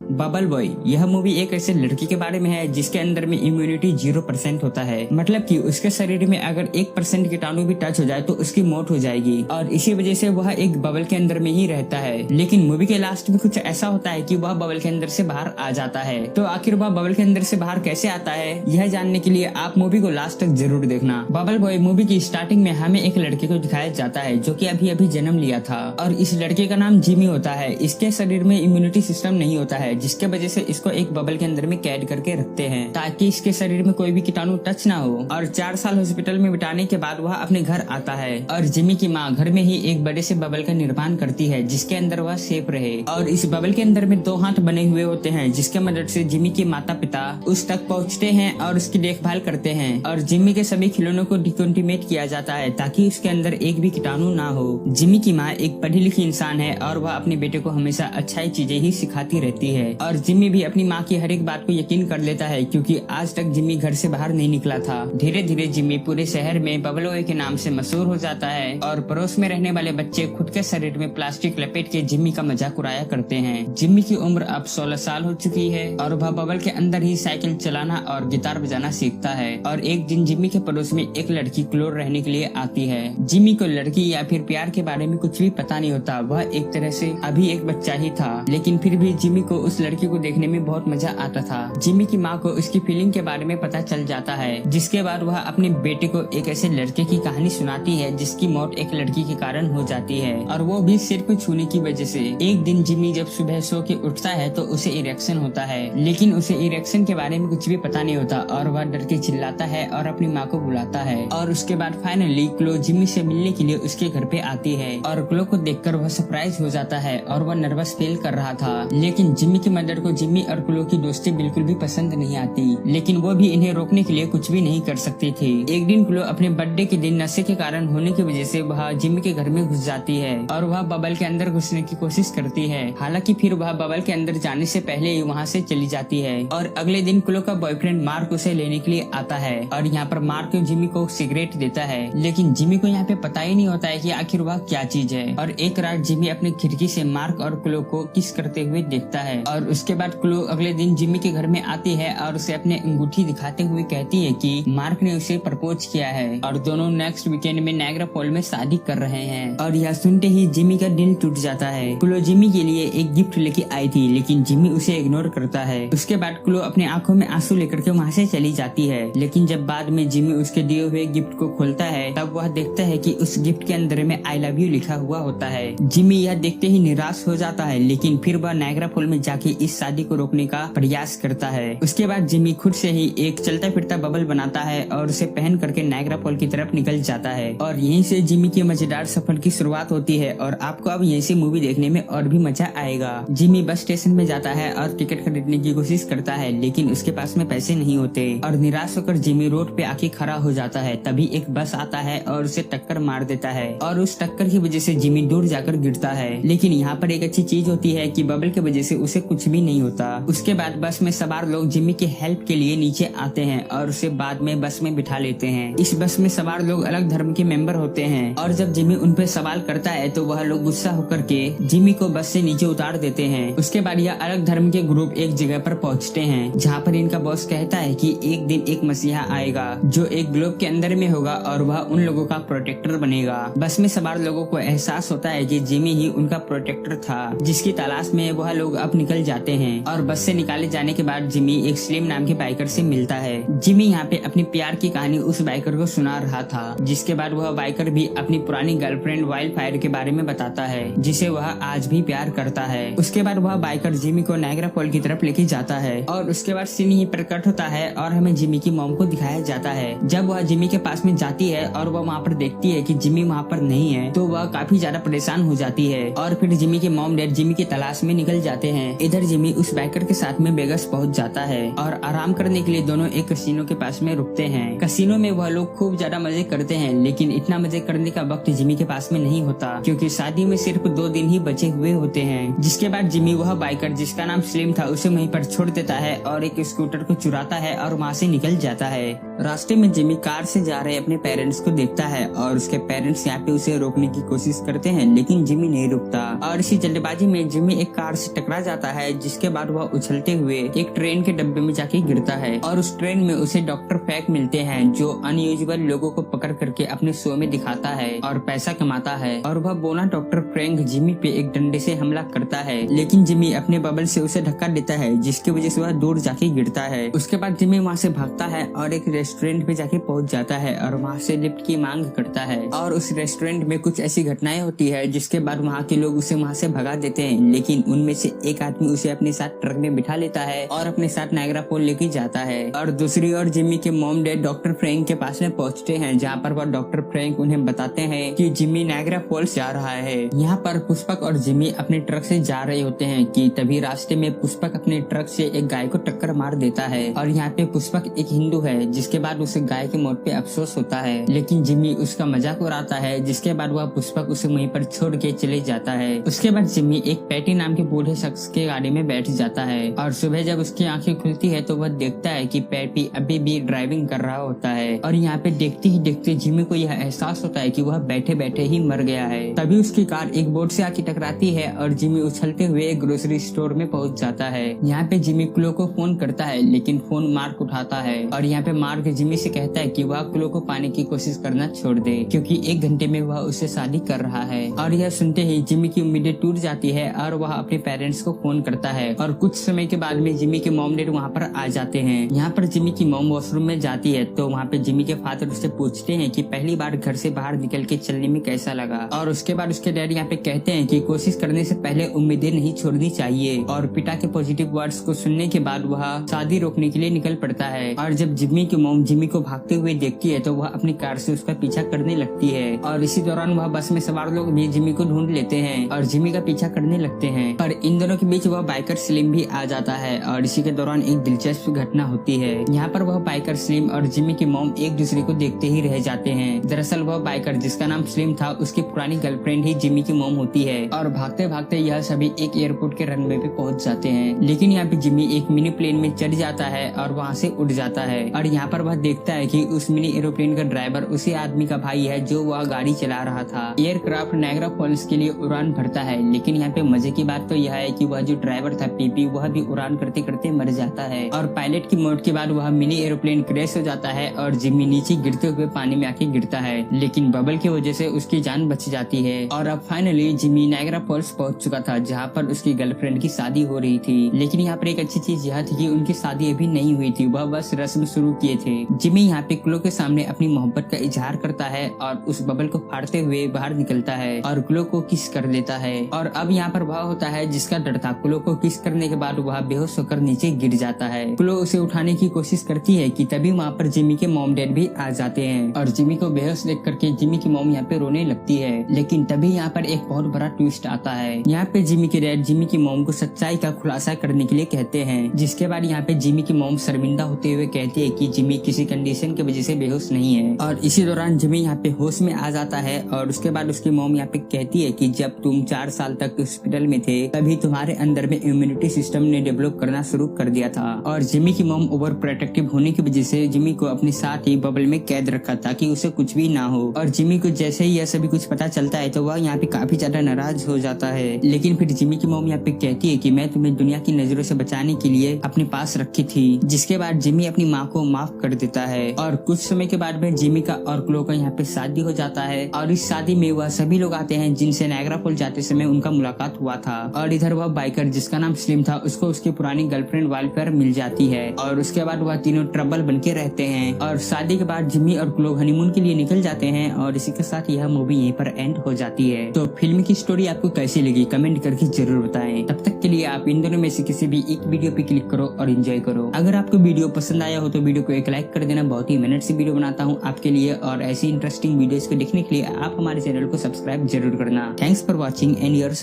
Bubble boy यह movie एक ऐसे लड़की के बारे में है जिसके अंदर में इम्यूनिटी 0% होता है। मतलब कि उसके शरीर में अगर 1% कीटाणु भी टच हो जाए तो उसकी मौत हो जाएगी और इसी वजह से वह एक बबल के अंदर में ही रहता है। लेकिन मूवी के लास्ट में कुछ ऐसा होता है कि वह बबल के अंदर से बाहर आ जाता है। तो आखिर वह बबल के अंदर से बाहर कैसे आता है, यह जानने के लिए आप मूवी को लास्ट तक जरूर देखना। बबल बॉय मूवी की स्टार्टिंग में हमें एक लड़के को दिखाया जाता है जो कि अभी अभी जन्म लिया था और इस लड़के का नाम जिमी होता है। इसके शरीर में इम्यूनिटी सिस्टम नहीं होता है, जिसके वजह से इसको एक बबल के अंदर में कैद करके रखते हैं ताकि इसके शरीर में कोई भी कीटाणु टच ना हो। और 4 साल हॉस्पिटल में बिताने के बाद वह अपने घर आता है और जिमी की माँ घर में ही एक बड़े से बबल का निर्माण करती है जिसके अंदर वह सेफ रहे। और इस बबल के अंदर में 2 हाथ बने हुए होते हैं जिसके मदद से जिमी के माता पिता उस तक पहुँचते हैं और उसकी देखभाल करते हैं। और जिमी के सभी खिलौनों को डिकॉन्टिमेट किया जाता है ताकि उसके अंदर एक भी कीटाणु ना हो। जिमी की माँ एक पढ़ी लिखी इंसान है और वह अपने बेटे को हमेशा अच्छाई चीजें ही सिखाती रहती है। और जिमी भी अपनी माँ की हर एक बात को यकीन कर लेता है क्योंकि आज तक जिमी घर से बाहर नहीं निकला था। धीरे धीरे जिमी पूरे शहर में बबल बॉय के नाम से मशहूर हो जाता है और पड़ोस में रहने वाले बच्चे खुद के शरीर में प्लास्टिक लपेट के जिमी का मजाक उड़ाया करते हैं। जिमी की उम्र अब 16 साल हो चुकी है और वह बबल के अंदर ही साइकिल चलाना और गिटार बजाना सीखता है। और एक दिन जिमी के पड़ोस में एक लड़की क्लोर रहने के लिए आती है। जिमी को लड़की या फिर प्यार के बारे में कुछ भी पता नहीं होता, वह एक तरह से अभी एक बच्चा ही था। लेकिन फिर भी जिमी को उस लड़की को देखने में बहुत मजा आता था। जिमी की माँ को उसकी फीलिंग के बारे में पता चल जाता है, जिसके बाद वह अपने बेटे को एक ऐसे लड़के की कहानी सुनाती है जिसकी मौत एक लड़की के कारण हो जाती है और वो भी सिर को छूने की वजह से। एक दिन जिमी जब सुबह सो के उठता है तो उसे इरेक्शन होता है, लेकिन उसे इरेक्शन के बारे में कुछ भी पता नहीं होता और वह डर के चिल्लाता है और अपनी माँ को बुलाता है। और उसके बाद फाइनली क्लो जिमी से मिलने के लिए उसके घर पे आती है और क्लो को देखकर वह सरप्राइज हो जाता है और वह नर्वस फील कर रहा था। लेकिन जिमी की मदर को जिमी और क्लो की दोस्ती बिल्कुल भी पसंद नहीं आती, लेकिन वो भी इन्हें रोकने के लिए कुछ भी नहीं कर सकती थी। एक दिन क्लो अपने बर्थडे के दिन नशे के कारण होने की वजह से वह जिमी के घर में घुस जाती है और वह बबल के अंदर घुसने की कोशिश करती है। हालांकि फिर वह बबल के अंदर जाने से पहले ही वहाँ से चली जाती है। और अगले दिन क्लो का बॉयफ्रेंड मार्क उसे लेने के लिए आता है और यहाँ पर मार्क जिमी को सिगरेट देता है, लेकिन जिमी को यहाँ पे पता ही नहीं होता है कि आखिर वह क्या चीज है। और एक रात जिमी अपनी खिड़की से मार्क और क्लो को किस करते हुए देखता है और उसके बाद क्लो अगले दिन जिमी के घर में आती है और उसे अपने अंगूठी दिखाते हुए कहती है कि मार्क ने उसे प्रपोज किया है और दोनों नेक्स्ट वीकेंड में नायग्रा फॉल में शादी कर रहे हैं। और यह सुनते ही जिमी का दिल टूट जाता है। क्लो जिमी के लिए एक गिफ्ट लेके आई थी, लेकिन जिमी उसे इग्नोर करता है। उसके बाद क्लो अपने आंखों में आंसू लेकर के वहाँ से चली जाती है। लेकिन जब बाद में जिमी उसके दिए हुए गिफ्ट को खोलता है तब वह देखता है कि उस गिफ्ट के अंदर में आई लव यू लिखा हुआ होता है। जिमी यह देखते ही निराश हो जाता है, लेकिन फिर वह नायग्रा फॉल में जाके इस शादी को रोकने का प्रयास करता है। उसके बाद जिमी खुद से ही एक चलता फिरता बबल बनाता है और उसे पहन करके नायग्रा फॉल की तरफ निकल जाता है। और यहीं से जिमी की मजेदार सफर की शुरुआत होती है और आपको अब यहीं से मूवी देखने में और भी मजा आएगा। जिमी बस स्टेशन में जाता है और टिकट खरीदने की कोशिश करता है, लेकिन उसके पास में पैसे नहीं होते और निराश होकर जिमी रोड पे आके खड़ा हो जाता है। तभी एक बस आता है और उसे टक्कर मार देता है और उस टक्कर की वजह से जिमी दूर जाकर गिरता है। लेकिन यहाँ पर एक अच्छी चीज होती है कि बबल की वजह से उसे कुछ भी नहीं होता। उसके बाद बस में सवार लोग जिमी की हेल्प के लिए नीचे आते हैं और उसे बाद में बस में बिठा लेते हैं। इस बस में सवार लोग अलग धर्म के मेंबर होते हैं और जब जिमी उन पे सवाल करता है तो वह लोग गुस्सा होकर के जिमी को बस से नीचे उतार देते हैं। उसके बाद यह अलग धर्म के ग्रुप एक जगह पर पहुँचते हैं जहाँ पर इनका बॉस कहता है कि एक दिन एक मसीहा आएगा जो एक ग्लोब के अंदर में होगा और वह उन लोगों का प्रोटेक्टर बनेगा। बस में सवार लोगों को एहसास होता है कि जिमी ही उनका प्रोटेक्टर था, जिसकी तलाश में वह लोग अब निकल जाते हैं। और बस से निकाले जाने के बाद जिमी एक स्लिम नाम के बाइकर से मिलता है। जिमी यहाँ पे अपनी प्यार की कहानी उस बाइकर को सुना रहा था, जिसके बाद वह बाइकर भी अपनी पुरानी गर्लफ्रेंड वाइल्ड फायर के बारे में बताता है जिसे वह आज भी प्यार करता है। उसके बाद वह बाइकर जिमी को नायग्रा फॉल की तरफ लेके जाता है और उसके बाद सीन ही प्रकट होता है और हमें जिमी की मॉम को दिखाया जाता है। जब वह जिमी के पास में जाती है और वह वहाँ पर देखती है कि जिमी वहाँ पर नहीं है तो वह काफी ज्यादा परेशान हो जाती है और फिर जिमी के मॉम डैड जिमी की तलाश में निकल जाते हैं। इधर जिमी उस बाइकर के साथ में वेगास पहुंच जाता है और आराम करने के लिए दोनों एक कसिनो के पास में रुकते हैं। कसिनो में वह लोग खूब ज्यादा मजे करते हैं, लेकिन इतना मजे करने का वक्त जिमी के पास में नहीं होता क्योंकि शादी में सिर्फ 2 दिन ही बचे हुए होते हैं। जिसके बाद जिमी वह बाइकर जिसका नाम स्लिम था उसे वहीं पर छोड़ देता है और एक स्कूटर को चुराता है और वहाँ से निकल जाता है। रास्ते में जिमी कार से जा रहे अपने पेरेंट्स को देखता है और उसके पेरेंट्स यहाँ पे उसे रोकने की कोशिश करते हैं, लेकिन जिमी नहीं रुकता और इसी जल्दबाजी में जिमी एक कार से टकरा जाता है, जिसके बाद वह उछलते हुए एक ट्रेन के डब्बे में जाके गिरता है और उस ट्रेन में उसे डॉक्टर फ्रैंक मिलते हैं, जो अनयूजुअल लोगों को पकड़ करके अपने शो में दिखाता है और पैसा कमाता है। और वह बोला डॉक्टर फ्रैंक जिमी पे एक डंडे से हमला करता है, लेकिन जिमी अपने बबल से उसे धक्का देता है, जिसकी वजह से वह दूर जाके गिरता है। उसके बाद जिमी वहाँ से भागता है और एक रेस्टोरेंट पे जाके पहुंच जाता है और वहाँ से लिफ्ट की मांग करता है। और उस रेस्टोरेंट में कुछ ऐसी घटनाएं होती है जिसके बाद वहाँ के लोग उसे वहाँ से भगा देते हैं, लेकिन उनमें से एक आदमी उसे अपने साथ ट्रक में बिठा लेता है और अपने साथ नायग्रा फॉल लेके जाता है। और दूसरी ओर जिमी के मॉम डैड डॉक्टर फ्रैंक के पास में पहुँचते हैं, जहाँ पर वह डॉक्टर फ्रैंक उन्हें बताते हैं कि जिमी नायग्रा फॉल्स जा रहा है। यहाँ पर पुष्पक और जिमी अपने ट्रक से जा रहे होते हैं कि तभी रास्ते में पुष्पक अपने ट्रक से एक गाय को टक्कर मार देता है। और यहाँ पे पुष्पक एक हिंदू है, जिसके बाद उसे गाय की मौत पे अफसोस होता है, लेकिन जिमी उसका मजाक उड़ाता है, जिसके बाद वह पुष्पक उसे वहीं पर छोड़ के चले जाता है। उसके बाद जिमी एक पैटी नाम के बूढ़े शख्स के गाड़ी में बैठ जाता है और सुबह जब उसकी आंखें खुलती है तो वह देखता है कि पैटी अभी भी ड्राइविंग कर रहा होता है। और यहाँ पे देखते ही देखते जिमी को यह एहसास होता है कि वह बैठे बैठे ही मर गया है। तभी उसकी कार एक बोट से आके टकराती है और जिमी उछलते हुए एक ग्रोसरी स्टोर में पहुंच जाता है। यहाँ पे जिमी क्लो को फोन करता है, लेकिन फोन मार्क उठाता है और यहाँ पे मार्क जिमी से कहता है कि वह क्लो को पाने की कोशिश करना छोड़ दे, क्योंकि 1 घंटे में वह उससे शादी कर रहा है। और यह सुनते ही जिमी की उम्मीदें टूट जाती है और वह अपने पेरेंट्स को फोन करता है। और कुछ समय के बाद में जिमी के मॉम डैड वहाँ पर आ जाते हैं। यहाँ पर जिमी की मॉम वॉशरूम में जाती है तो वहाँ पे जिमी के फादर उससे पूछते हैं कि पहली बार घर से बाहर निकल के चलने में कैसा लगा। और उसके बाद उसके डैड यहाँ पे कहते हैं कि कोशिश करने से पहले उम्मीदें नहीं छोड़नी चाहिए। और पिता के पॉजिटिव वर्ड्स को सुनने के बाद वह शादी रोकने के लिए निकल पड़ता है। और जब जिमी की मॉम जिमी को भागते हुए देखती है तो वह अपनी कार से उसका पीछा करने लगती है। और इसी दौरान वह बस में सवार लोग भी जिमी को ढूंढ लेते हैं और जिमी का पीछा करने लगते हैं। पर इन दोनों के बीच वह बाइकर स्लिम भी आ जाता है और इसी के दौरान एक दिलचस्प घटना होती है। यहाँ पर वह बाइकर स्लिम और जिमी की मॉम एक दूसरे को देखते ही रह जाते हैं। दरअसल वह बाइकर जिसका नाम स्लिम था, उसकी पुरानी गर्लफ्रेंड ही जिमी की मॉम होती है। और भागते भागते यह सभी एक एयरपोर्ट के रनवे पे पहुंच जाते हैं, लेकिन यहाँ पे जिमी एक मिनी प्लेन में चढ़ जाता है और वहाँ से उड़ जाता है। और यहाँ पर वह देखता है कि उस मिनी एरोप्लेन का ड्राइवर उसी आदमी का भाई है जो वह गाड़ी चला रहा था। एयरक्राफ्ट नायग्रा फॉल्स के लिए उड़ान भरता है, लेकिन यहाँ पे मजे की बात तो यह है कि वह जो ड्राइवर था पीपी, वह भी उड़ान करते करते मर जाता है। और पायलट की मौत के बाद वह मिनी एरोप्लेन क्रैश हो जाता है और जिमी नीचे गिरते हुए पानी में आके गिरता है, लेकिन बबल की वजह से उसकी जान बच जाती है। और अब फाइनली जिमी नायग्रा फॉल्स पहुंच चुका था, जहाँ पर उसकी गर्लफ्रेंड की शादी हो रही थी। लेकिन यहाँ पर एक अच्छी चीज यह थी कि उनकी शादी अभी नहीं हुई थी, वह बस रस्म शुरू किए थे। जिमी यहाँ पे क्लो के सामने अपनी मोहब्बत का इजहार करता है और उस बबल को फाड़ते हुए बाहर निकलता है और क्लो को किस कर देता है। और अब यहाँ पर वह होता है जिसका डर था। क्लो को किस करने के बाद वह बेहोश होकर नीचे गिर जाता है। क्लो उसे उठाने की कोशिश करती है कि तभी वहाँ पर जिमी के मॉम डैड भी आ जाते हैं और जिमी को बेहोश देख करके जिमी की मॉम यहाँ पे रोने लगती है। लेकिन तभी यहाँ पर एक बहुत बड़ा ट्विस्ट आता है। यहाँ पे जिमी के डैड जिमी की मॉम को सच्चाई का खुलासा करने के लिए कहते हैं, जिसके बाद यहाँ पे जिमी की मॉम शर्मिंदा होते हुए कहती है कि जिमी किसी कंडीशन की वजह से बेहोश नहीं है। और इसी दौरान जिमी यहाँ पे होश में आ जाता है और उसके बाद उसकी मॉम यहाँ पे कहती है कि जब तुम 4 साल तक हॉस्पिटल में थे तभी तुम्हारे अंदर में इम्यूनिटी सिस्टम ने डेवलप करना शुरू कर दिया था। और जिमी की मॉम ओवर प्रोटेक्टिव होने की वजह से जिमी को अपने साथ ही बबल में कैद रखा ताकि उसे कुछ भी ना हो। और जिमी को जैसे ही यह सभी कुछ पता चलता है तो वह यहाँ पे काफी ज्यादा नाराज हो जाता है। लेकिन फिर जिमी की मॉम यहाँ पे कहती है कि मैं तुम्हें दुनिया की नजरों से बचाने के लिए अपने पास रखी थी, जिसके बाद जिमी अपनी माँ को माफ कर देता है। और कुछ समय के बाद में जिमी का और क्लो का यहाँ पे शादी हो जाता है और इस शादी में वह सभी लोग आते हैं जिनसे नायग्रा फॉल जाते समय उनका मुलाकात हुआ था। और इधर वह बाइकर जिसका नाम स्लिम था, उसको उसकी पुरानी गर्लफ्रेंड वाइल्ड मिल जाती है और उसके बाद वह तीनों ट्रबल बन के रहते हैं। और शादी के बाद जिमी और क्लो हनीमून के लिए निकल जाते हैं और इसी के साथ यह मूवी यहीं पर एंड हो जाती है। तो फिल्म की स्टोरी आपको कैसी लगी कमेंट करके जरूर बताएं। तब तक के लिए आप इन दोनों में से किसी भी एक वीडियो पे क्लिक करो और एंजॉय करो। अगर आपको वीडियो पसंद आया हो तो वीडियो को एक लाइक कर देना। बहुत ही मेहनत से वीडियो बनाता हूँ आपके लिए और ऐसी इंटरेस्टिंग वीडियोस को देखने के लिए आप हमारे चैनल को सब्सक्राइब जरूर करना। Thanks for watching and your